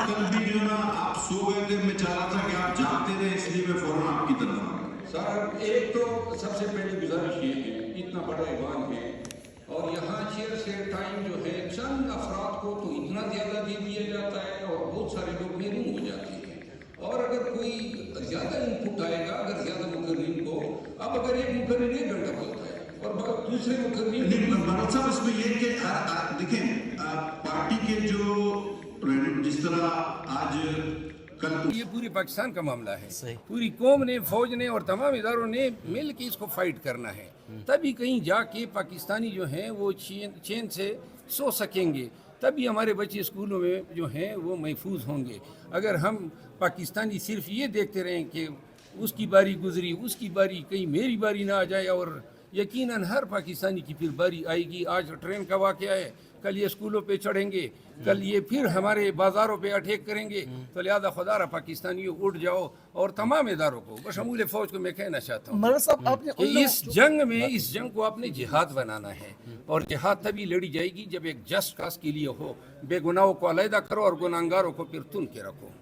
कल भी जो ना आप सो गए थे, मैं चाह रहा था कि आप जागते रहे, इसलिए मैं फौरन आपकी तरफ आ गया। सर, एक तो सबसे पहली गुजारिश ये है, इतना बड़ा ईवान है और यहाँ चेयर से टाइम जो है चंद अफराद को तो इतना ज़्यादा दे दिया जाता है और बहुत सारे लोग महरूम हो जाते हैं। और अगर कोई ज़्यादा इनपुट आएगा, अगर ज़्यादा मुकर्रीन को, अब अगर एक मुकर्रीन 1 घंटा बोलता है और दूसरे मुकर्रीन मनोज साहब, इसमें ये कि देखें पार्टी के जो जिस तरह आज कल ये पूरी पाकिस्तान का मामला है, पूरी कौम ने, फौज ने और तमाम इदारों ने मिल के इसको फाइट करना है, तभी कहीं जाके पाकिस्तानी जो हैं वो चैन से सो सकेंगे, तभी हमारे बच्चे स्कूलों में जो हैं वो महफूज होंगे। अगर हम पाकिस्तानी सिर्फ ये देखते रहें कि उसकी बारी गुजरी, उसकी बारी, कहीं मेरी बारी ना आ जाए, और यकीनन हर पाकिस्तानी की फिर बारी आएगी। आज ट्रेन का वाक़या है, कल ये स्कूलों पे चढ़ेंगे, कल ये फिर हमारे बाज़ारों पे अटैक करेंगे। तो लिहाजा खुदारा पाकिस्तानियों उठ जाओ, और तमाम इदारों को, बशमूल फ़ौज को मैं कहना चाहता हूँ कि इस जंग को आपने जिहाद बनाना है, और जिहाद तभी लड़ी जाएगी जब एक जस्ट काज के लिए हो। बेगुनाहों को अलहदा करो और गुनाहगारों को फिर तुन के रखो।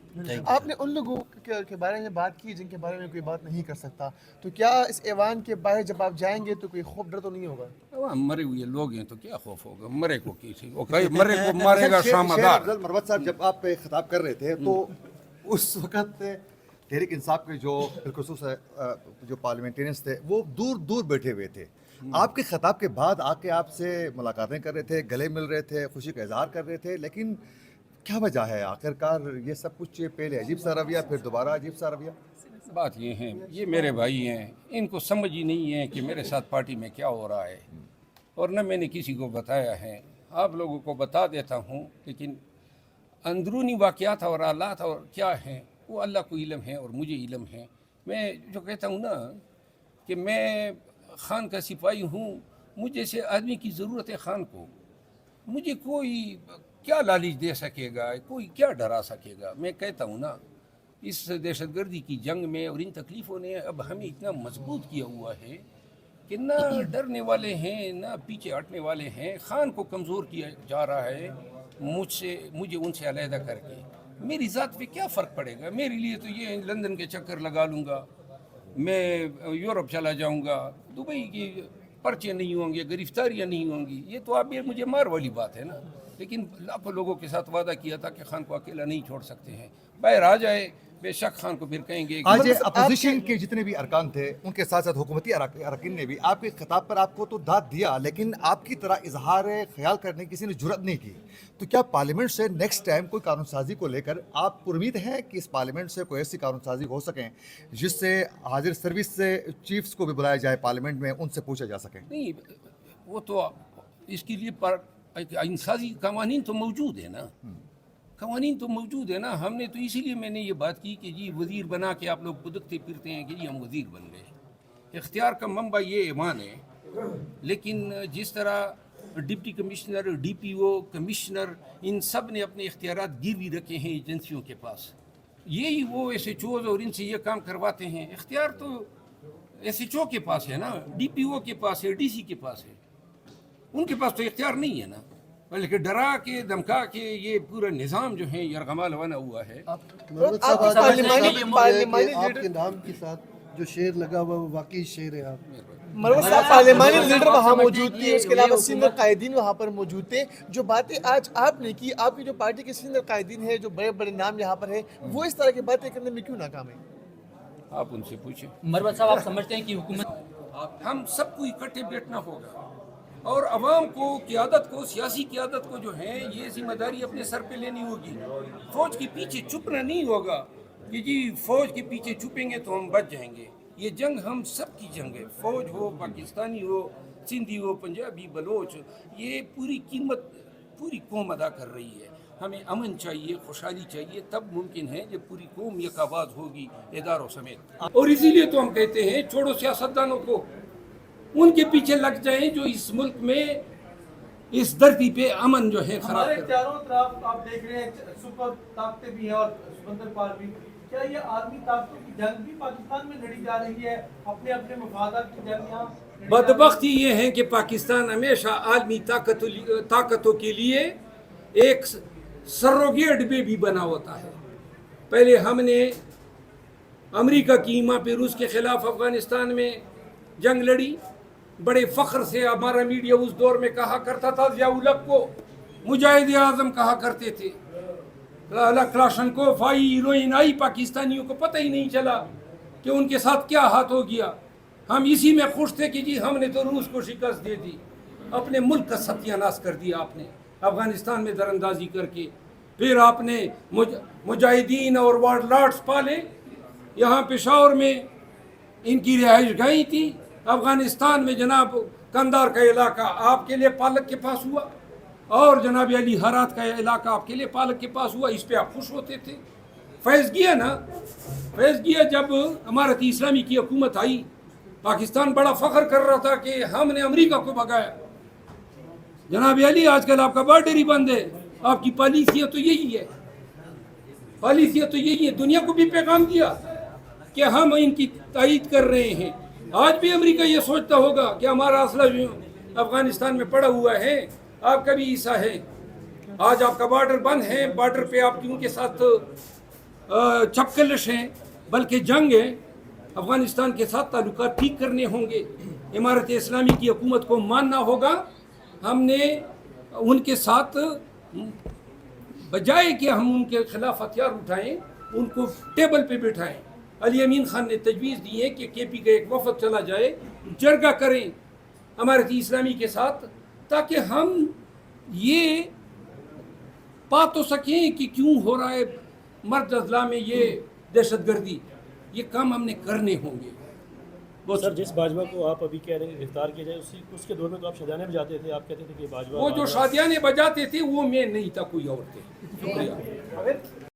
आपने उन लोगों के बारे में बात की जिनके बारे में कोई बात नहीं कर सकता, तो क्या इस ऐवान के बाहर जब आप जाएंगे तो कोई खौफ डर तो नहीं होगा? हम मरे हुए लोग हैं तो क्या खौफ होगा, मरे को किसी मरे को मारेगा शामदार। मरवत साहब, जब आप खिताब कर रहे थे तो उस वक्त तहरीक इंसाफ के जो बिलखुसूस जो पार्लियामेंटेरियंस थे वो दूर दूर बैठे हुए थे। आपके खिताब के बाद आके आपसे मुलाकातें कर रहे थे, गले मिल रहे थे, खुशी का इजहार कर रहे थे, लेकिन क्या वजह है आखिरकार ये सब कुछ? पहले अजीब सा रवैया, फिर दोबारा अजीब सा रवैया। बात ये है, ये मेरे भाई हैं, इनको समझ ही नहीं है कि मेरे साथ पार्टी में क्या हो रहा है, और न मैंने किसी को बताया है। आप लोगों को बता देता हूँ, लेकिन अंदरूनी वाक़यात और हालात और क्या हैं वो अल्लाह को इल्म है और मुझे इल्म है। मैं जो कहता हूँ ना कि मैं खान का सिपाही हूँ, मुझे से आदमी की ज़रूरत है खान को। मुझे कोई क्या लालच दे सकेगा, कोई क्या डरा सकेगा? मैं कहता हूँ ना, इस दहशतगर्दी की जंग में और इन तकलीफ़ों ने अब हमें इतना मजबूत किया हुआ है कि ना डरने वाले हैं, ना पीछे हटने वाले हैं। खान को कमज़ोर किया जा रहा है मुझे उनसे अलहदा करके। मेरी ज़ात पे क्या फ़र्क पड़ेगा? मेरे लिए तो ये लंदन के चक्कर लगा लूँगा, मैं यूरोप चला जाऊँगा, दुबई की पर्चे नहीं होंगे, गिरफ्तारियाँ नहीं होंगी। ये तो आप मुझे मार वाली बात है ना। लेकिन लाखों लोगों के साथ वादा किया था कि खान को अकेला नहीं छोड़ सकते हैं। बाहर आ जाए, बेशक खान को फिर कहेंगे। आज अपोजिशन के जितने भी अरकान थे, उनके साथ साथ हुकूमती अरकान ने भी आपके खिताब पर आपको तो दाद दिया, लेकिन आपकी तरह इजहार ख्याल करने की किसी ने जुर्रत नहीं की। तो क्या पार्लियामेंट से नेक्स्ट टाइम कोई कानून साजी को लेकर आप उम्मीद हैं कि इस पार्लियामेंट से कोई ऐसी कानून साजी हो सकें जिससे हाजिर सर्विस से चीफ्स को भी बुलाया जाए पार्लियामेंट में, उनसे पूछा जा सके? नहीं, वो तो इसके लिए इंसाजी कवानीन तो मौजूद है ना, कवानीन तो मौजूद है ना। हमने तो इसीलिए मैंने ये बात की कि जी वज़ीर बना के आप लोग बुदकते फिरते हैं कि जी हम वज़ीर बन गए। इख्तियार का मंबा ये ईमान है, लेकिन जिस तरह डिप्टी कमिश्नर, DPO, कमिश्नर, इन सब ने अपने इख्तियारात गिरवी रखे हैं एजेंसियों के पास। यही वो SHOs और इनसे ये काम करवाते हैं। इख्तियार तो SHO के पास है ना, DPO के पास है, DC के पास है, उनके पास तो इख्तियार नहीं है ना। बल्कि डरा के धमका के ये पूरा निज़ाम जो है यरगमा लवाना हुआ है। आपके नाम के साथ जो शेर लगा हुआ वो वाकई शेर है। आप मरवत साहब पार्लियामानी लीडर वहाँ मौजूद थे, उसके अलावा सीनियर कायदीन वहाँ पर मौजूद थे। जो बातें आज आपने की, आपकी जो पार्टी के सीनियर कायदीन है, जो बड़े बड़े नाम यहाँ पर है, वो इस तरह की बातें करने में क्यों नाकाम है? आप उनसे पूछें। मरवत साहब, आप समझते हैं कि हुकूमत, हम सबको इकट्ठे बैठना होगा और अवाम को, क़यादत को, सियासी क़यादत को जो है ये जिम्मेदारी अपने सर पे लेनी होगी। फ़ौज के पीछे छुपना नहीं होगा कि जी फ़ौज के पीछे छुपेंगे तो हम बच जाएंगे। ये जंग हम सब की जंग है, फ़ौज हो, पाकिस्तानी हो, सिंधी हो, पंजाबी, बलोच, ये पूरी कीमत पूरी कौम अदा कर रही है। हमें अमन चाहिए, खुशहाली चाहिए, तब मुमकिन है जब पूरी कौम एक आवाज़ होगी इदारों समेत। और इसीलिए तो हम कहते हैं छोड़ो सियासतदानों को, उनके पीछे लग जाएं जो इस मुल्क में, इस धरती पे अमन जो है खराब कर। चारों तरफ आप देख रहे हैं सुपर ताकतें भी हैं और सुबंदर पाल भी। کیا یہ عالمی طاقتوں کی جنگ بھی پاکستان میں لڑی جا رہی ہے، اپنے اپنے مفادات کی جنگ یہاں لڑی جا رہی ہے؟ بدبختی یہ ہے کہ پاکستان ہمیشہ عالمی طاقتوں کے لیے ایک سروگیٹ بھی بنا ہوتا ہے. پہلے ہم نے امریکہ کی ایما پہ روس کے خلاف افغانستان میں جنگ لڑی. بڑے فخر سے ہمارا میڈیا اس دور میں کہا کرتا تھا، ضیاء الحق کو مجاہد اعظم کہا کرتے تھے. کلاشنکوف آئی، ہیروئن آئی، پاکستانیوں کو پتہ ہی نہیں چلا کہ ان کے ساتھ کیا ہاتھ ہو گیا. ہم اسی میں خوش تھے کہ جی ہم نے تو روس کو شکست دے دی. اپنے ملک کا ستیہ ناش کر دیا آپ نے افغانستان میں دراندازی کر کے. پھر آپ نے مجاہدین اور وارڈ لارڈس پالے. یہاں پشاور میں ان کی رہائش گاہیں تھی. افغانستان میں جناب کندار کا علاقہ آپ کے لیے پالک کے پاس ہوا، اور جناب علی ہرات کا علاقہ آپ کے لیے پالک کے پاس ہوا. اس پہ آپ خوش ہوتے تھے. فیض گیا نا، فیض گیا جب امارت اسلامی کی حکومت آئی، پاکستان بڑا فخر کر رہا تھا کہ ہم نے امریکہ کو بھگایا. جناب علی آج کل آپ کا بارڈر ہی بند ہے. آپ کی پالیسیاں تو یہی ہے، پالیسیاں تو یہی ہے. دنیا کو بھی پیغام دیا کہ ہم ان کی تائید کر رہے ہیں. آج بھی امریکہ یہ سوچتا ہوگا کہ ہمارا اسلحہ جو افغانستان میں پڑا ہوا ہے آپ کا بھی حصہ ہے. آج آپ کا بارڈر بند ہے، بارڈر پہ آپ ان کے ساتھ چپکلش ہیں، بلکہ جنگ ہے. افغانستان کے ساتھ تعلقات ٹھیک کرنے ہوں گے. امارت اسلامی کی حکومت کو ماننا ہوگا. ہم نے ان کے ساتھ بجائے کہ ہم ان کے خلاف ہتھیار اٹھائیں، ان کو ٹیبل پہ بٹھائیں. علی امین خان نے تجویز دی ہے کہ کے پی کا ایک وفد چلا جائے، جرگہ کریں امارت اسلامی کے ساتھ، تاکہ ہم یہ پا تو سکیں کہ کیوں ہو رہا ہے مرد اضلاع میں یہ دہشت گردی. یہ کام ہم نے کرنے ہوں گے. سر جس باجوہ کو آپ ابھی کہہ رہے ہیں گرفتار کیا جائے، اس کے دور میں تو آپ شادیانے بجاتے تھے. آپ کہتے تھے کہ باجوہ وہ جو شادیانے بجاتے تھے وہ میں نہیں تھا، کوئی اور تھے. شکریہ.